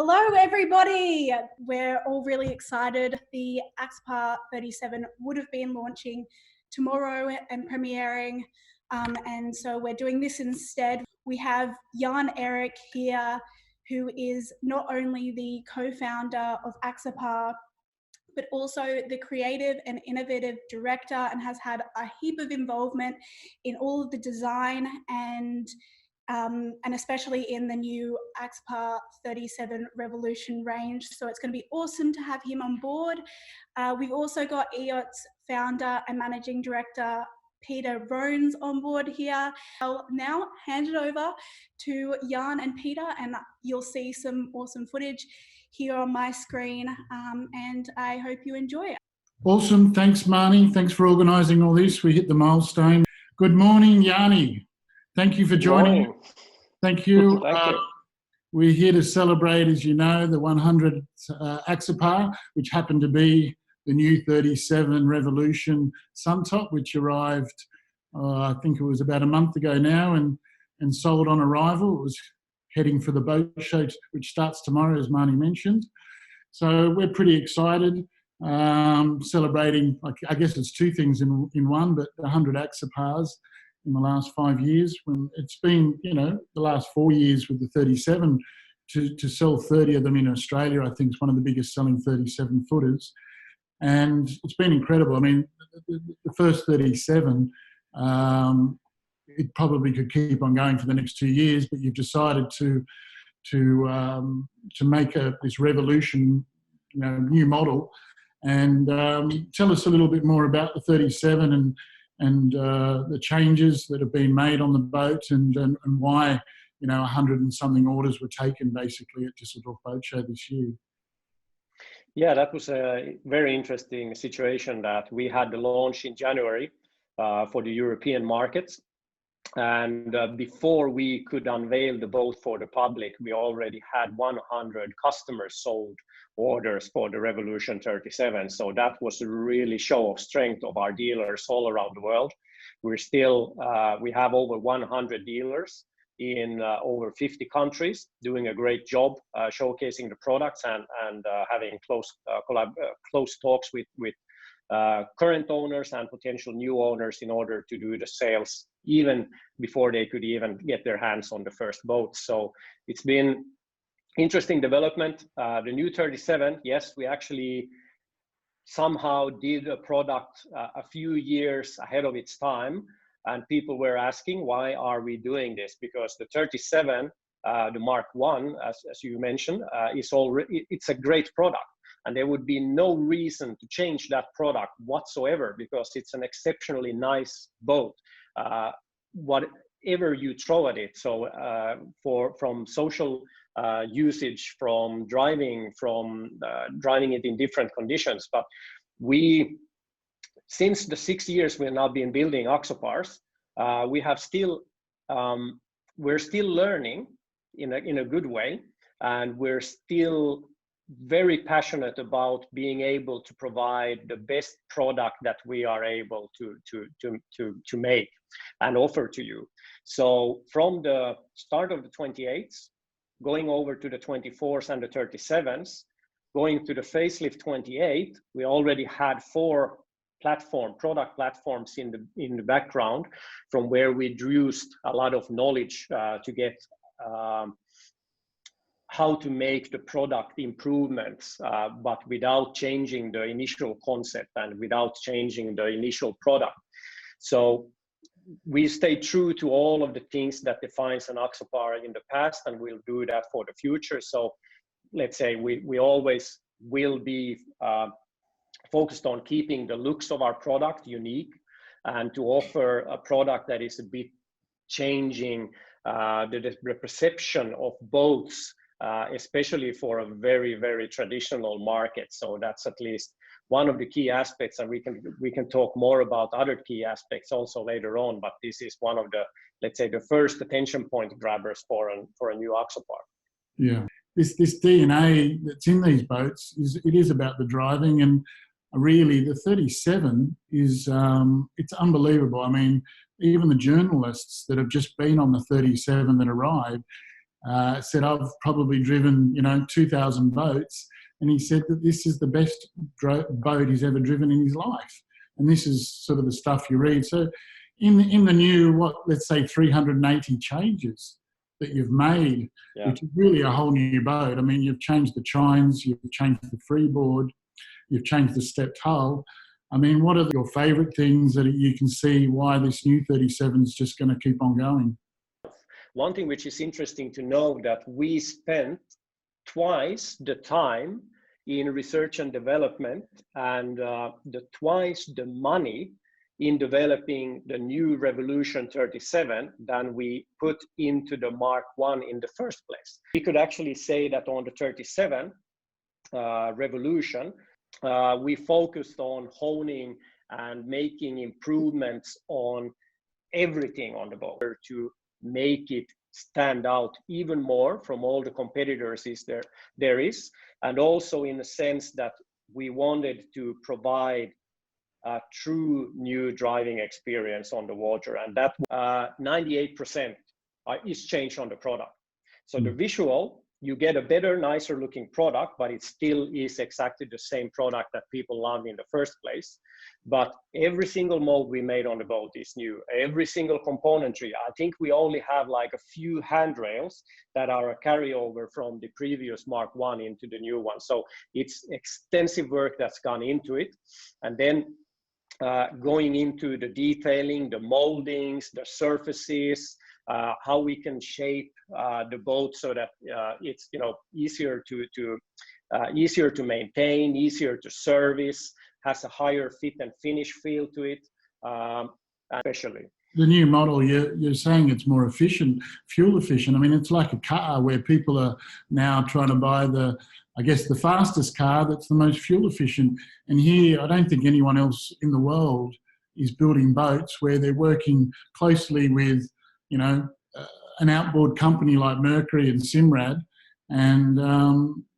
Hello, everybody. We're all really excited. The Axopar 37 would have been launching tomorrow and premiering, and so we're doing this instead. We have Jan-Erik here, who is not only the co-founder of Axopar, but also the creative and innovative director, and has had a heap of involvement in all of the design and especially in the new Axopar 37 Revolution range. So it's going to be awesome to have him on board. We've also got EOT's founder and managing director, Peter Rones, on board here. I'll now hand it over to Jan and Peter, and you'll see some awesome footage here on my screen, and I hope you enjoy it. Awesome. Thanks, Marnie. Thanks for organising all this. We hit the milestone. Good morning, Yanni. Thank you for joining. Thank you. Thank you. We're here to celebrate, as you know, the 100th Axopar, which happened to be the new 37 Revolution Suntop, which arrived, I think it was about a month ago now, and sold on arrival. It was heading for the boat show, which starts tomorrow, as Marnie mentioned. So we're pretty excited, celebrating, I guess it's two things in one, but 100 Axopars in the last 5 years. When it's been, the last 4 years with the 37, to sell 30 of them in Australia, I think is one of the biggest selling 37 footers. And it's been incredible. I mean, the first 37, it probably could keep on going for the next 2 years, but you've decided to make this revolution, new model. And tell us a little bit more about the 37 and the changes that have been made on the boat, and why 100 and something orders were taken basically at Düsseldorf Boat Show this year. Yeah, that was a very interesting situation that we had the launch in January for the European markets. And before we could unveil the boat for the public, we already had 100 customers sold orders for the Revolution 37. So that was a really show of strength of our dealers all around the world. We're still, we have over 100 dealers in over 50 countries doing a great job showcasing the products and having close talks with current owners and potential new owners in order to do the sales even before they could even get their hands on the first boat. So it's been interesting development. The new 37, yes, we actually somehow did a product a few years ahead of its time, and people were asking, why are we doing this? Because the 37, the Mark I, as you mentioned, it's a great product. And there would be no reason to change that product whatsoever, because it's an exceptionally nice boat, whatever you throw at it. So from social usage, from driving it in different conditions. But since the 6 years we've now been building Axopars, we're still learning in a good way, and we're still very passionate about being able to provide the best product that we are able to make and offer to you. So from the start of the 28s, going over to the 24s and the 37s, going to the facelift 28, we already had 4 product platforms in the background, from where we drew a lot of knowledge to get how to make the product improvements, but without changing the initial concept and without changing the initial product. So we stay true to all of the things that defines an Axopar in the past, and we'll do that for the future. So let's say we always will be focused on keeping the looks of our product unique, and to offer a product that is a bit changing the perception of boats, especially for a very, very traditional market. So that's at least one of the key aspects, and we can talk more about other key aspects also later on. But this is one of the, let's say, the first attention point grabbers for a new Axopar. Yeah, this DNA that's in these boats is about the driving, and really the 37 is it's unbelievable. I mean, even the journalists that have just been on the 37 that arrived, said, I've probably driven, 2,000 boats. And he said that this is the best boat he's ever driven in his life. And this is sort of the stuff you read. So in the new, let's say 380 changes that you've made, which is really a whole new boat. I mean, you've changed the chines, you've changed the freeboard, you've changed the stepped hull. I mean, what are your favourite things that you can see why this new 37 is just going to keep on going? One thing which is interesting to know that we spent twice the time in research and development and twice the money in developing the new Revolution 37 than we put into the Mark 1 in the first place. We could actually say that on the 37 Revolution, we focused on honing and making improvements on everything on the boat to make it stand out even more from all the competitors there is, and also in the sense that we wanted to provide a true new driving experience on the water, and that 98% is changed on the product. So the visual, you get a better, nicer looking product, but it still is exactly the same product that people love in the first place. But every single mold we made on the boat is new. Every single componentry. I think we only have like a few handrails that are a carryover from the previous Mark 1 into the new one. So it's extensive work that's gone into it. And then going into the detailing, the moldings, the surfaces, how we can shape the boat so that it's easier to maintain, easier to service, has a higher fit and finish feel to it, especially. The new model, you're saying it's more efficient, fuel efficient. I mean, it's like a car where people are now trying to buy the fastest car that's the most fuel efficient. And here, I don't think anyone else in the world is building boats where they're working closely with, an outboard company like Mercury and Simrad, and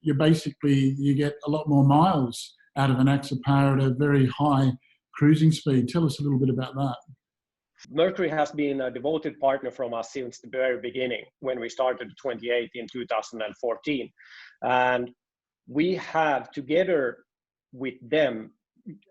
you get a lot more miles out of an Axopar at a very high cruising speed. Tell us a little bit about that. Mercury has been a devoted partner from us since the very beginning when we started 28 in 2014. And we have, together with them,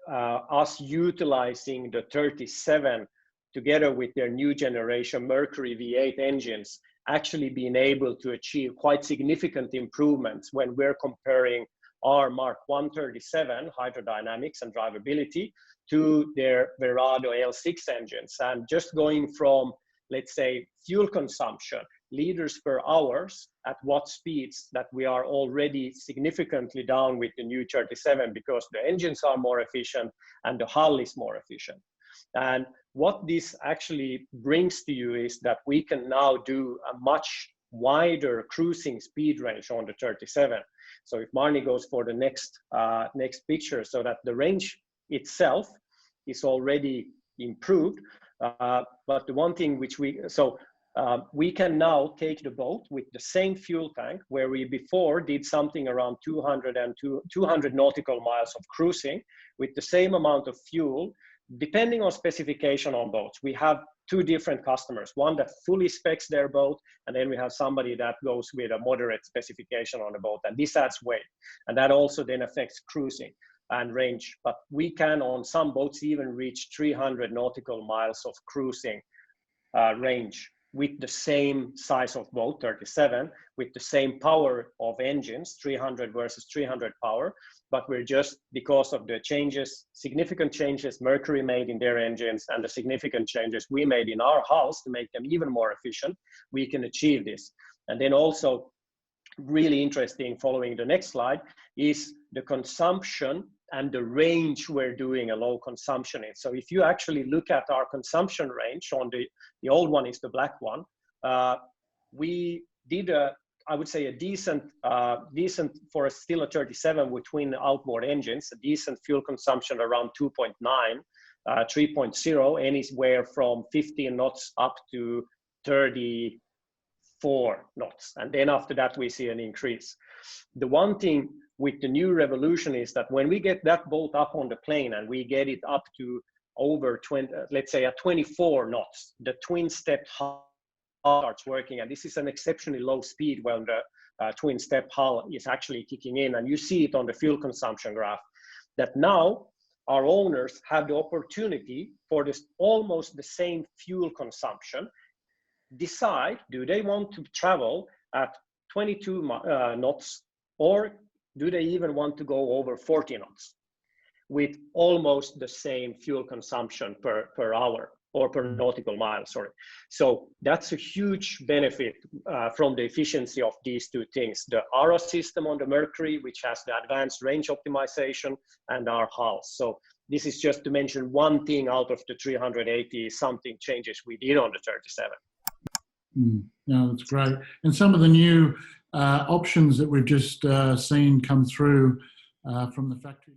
us utilizing the 37 together with their new generation Mercury V8 engines, actually being able to achieve quite significant improvements when we're comparing our Mark 137 hydrodynamics and drivability to their Verado L6 engines. And just going from, let's say, fuel consumption, liters per hours at what speeds, that we are already significantly down with the new 37 because the engines are more efficient and the hull is more efficient. And what this actually brings to you is that we can now do a much wider cruising speed range on the 37. So if Marnie goes for the next picture, so that the range itself is already improved. But the one thing which we can now take the boat with the same fuel tank, where we before did something around 200 nautical miles of cruising with the same amount of fuel, depending on specification on boats. We have two different customers, one that fully specs their boat, and then we have somebody that goes with a moderate specification on the boat, and this adds weight. And that also then affects cruising and range. But we can, on some boats, even reach 300 nautical miles of cruising range with the same size of boat, 37, with the same power of engines, 300 versus 300 power. But we're just, because of the changes, significant changes Mercury made in their engines and the significant changes we made in our house to make them even more efficient, we can achieve this. And then also, really interesting, following the next slide, is the consumption and the range we're doing a low consumption in. So if you actually look at our consumption range on the old one is the black one, we did I would say a decent for still a 37 with twin outboard engines, a decent fuel consumption around 2.9, 3.0, anywhere from 15 knots up to 34 knots. And then after that, we see an increase. The one thing with the new Revolution is that when we get that boat up on the plane and we get it up to over 20, let's say at 24 knots, the twin stepped hull starts working, and this is an exceptionally low speed when the twin step hull is actually kicking in, and you see it on the fuel consumption graph, that now our owners have the opportunity for this almost the same fuel consumption, decide, do they want to travel at 22 knots, or do they even want to go over 40 knots with almost the same fuel consumption per hour or per nautical mile, sorry. So that's a huge benefit from the efficiency of these two things, the ARA system on the Mercury, which has the advanced range optimization, and our hulls. So this is just to mention one thing out of the 380 something changes we did on the 37. No, that's great. And some of the new options that we've just seen come through from the factory.